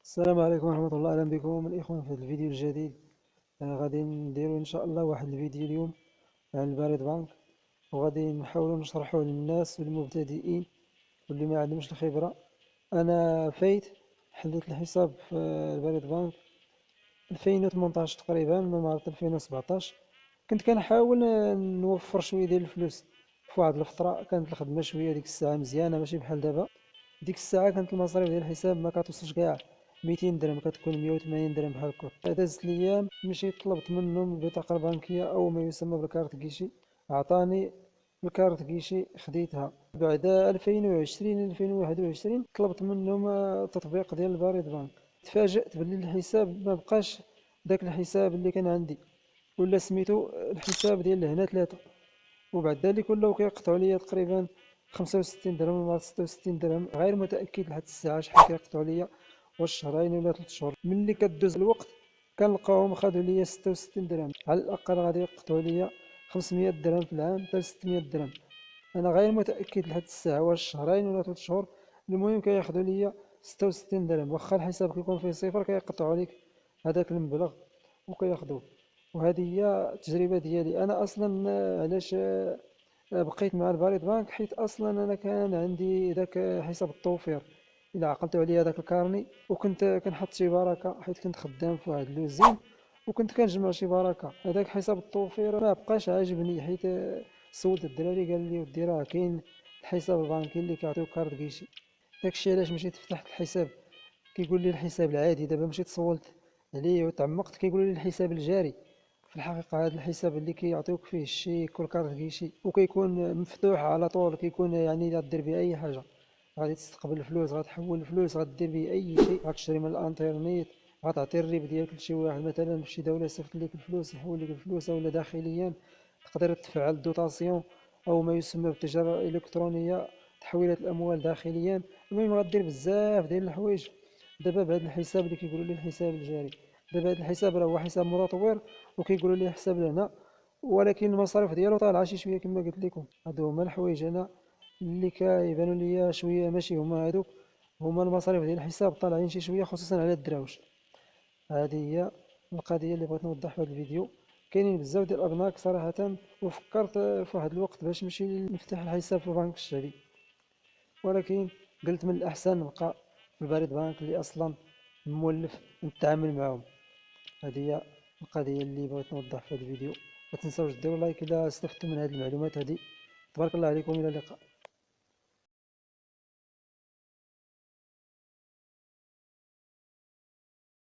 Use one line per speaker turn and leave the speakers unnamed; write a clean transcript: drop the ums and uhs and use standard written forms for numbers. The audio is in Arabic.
السلام عليكم ورحمة الله، أهلا بكم الإخوان في هذا الفيديو الجديد. غادي نديرو إن شاء الله واحد الفيديو اليوم على البريد بانك، وغادي نحاولو نشرحوه للناس والمبتدئين واللي ما عندهمش الخبرة. أنا فايت حليت الحساب في البريد بانك 2018 تقريبا من مارس 2017. كنت كنحاول نوفر شوية ديال الفلوس في واحد الفترة. كانت الخدمة شوية ديك الساعة مزيانة، ماشي بحال دابا. ديك الساعة كانت المصاريف ديال الحساب ما كتوصلش كاع 200 درهم، كتكون 180 درهم بحال هكا. دازت الايام مشيت طلبت منهم البطاقة البنكية او ما يسمى بالكارت كيشي، عطاني الكارت كيشي خديتها. بعد 2020 2021 طلبت منهم التطبيق ديال البريد بانك. تفاجأت باللي الحساب ما بقاش داك الحساب اللي كان عندي، ولا سميتو الحساب ديال هنا ثلاثة. وبعد ذلك ولاو كيقطعوا ليا تقريبا 65 درهم ولا 66 درهم، غير متأكد لحد الساعة شحال كيقطعوا ليا، واش شهرين ولا 3 شهور. ملي كدوز الوقت كنلقاهم خدوا ليا 66 درهم، على الأقل غادي يقطعوا ليا 500 درهم في العام حتى 600 درهم. أنا غير متأكد لحد الساعة واش شهرين ولا 3 شهور. المهم كياخدوا ليا 66 درهم، واخا الحساب كيكون فيه صفر كيقطعوا ليك هذاك المبلغ وكياخدوه. وهذه هي التجربة ديالي أنا أصلا. علاش بقيت مع البريد بانك؟ حيت اصلا انا كان عندي ذاك حساب التوفير، الا عقلتوا عليا ذاك الكارني، وكنت كنحط شي بركه حيت كنت خدام في واحد لوزين، وكنت كنجمع شي بركه. هذاك حساب التوفير ما بقاش عاجبني، حيت سولت الدراري قال لي ودي راه كاين الحساب البنكي اللي كيعطيو كارت كيشي. داكشي علاش مشيت فتحت الحساب. كيقول لي الحساب العادي، دابا مشيت سولت عليه وتعمقت كيقولوا لي الحساب الجاري. في الحقيقة هذا الحساب اللي كيعطيوك فيه الشيك والكارت كيشي وكيكون مفتوح على طول، كيكون يعني غدير به اي حاجة. غادي تستقبل الفلوس، غتحول الفلوس، غدير به اي شيء، غتشري من الانترنيت، غتعطي الريب ديالك لشي واحد مثلا في شي دولة يصيفط لك الفلوس يحول لك الفلوس، ولا داخليا تقدر تفعل دوطاسيون او ما يسمى بالتجارة الالكترونية، تحويلات الاموال داخليا. المهم غدير بزاف ديال الحوايج دابا بهذا الحساب اللي كيقولوا ليه الحساب الجاري. دابا هذا الحساب راه هو حساب متطور وكيقولوا ليه حساب لهنا، ولكن المصاريف ديالو طالعه شي شويه كما قلت لكم. هادو هما الحوايج انا اللي كيبانوا ليا شويه ماشي هما هادو. هما المصاريف ديال الحساب طالعين شي شويه، خصوصا على الدراوش. هذه هي القضيه اللي بغيت نوضح في هذا الفيديو. كاينين بزاف ديال الابناك صراحه، وفكرت في واحد الوقت باش نمشي نفتح الحساب في البنك الشعبي، ولكن قلت من الأحسن نبقى في البريد بانك اللي أصلا مولف نتعامل معهم. هذه هي القضية اللي بغيت نوضح في هذا الفيديو. ما تنساوش ديروا لايك إذا استفدتوا من هذه المعلومات هذه. تبارك الله عليكم، إلى اللقاء.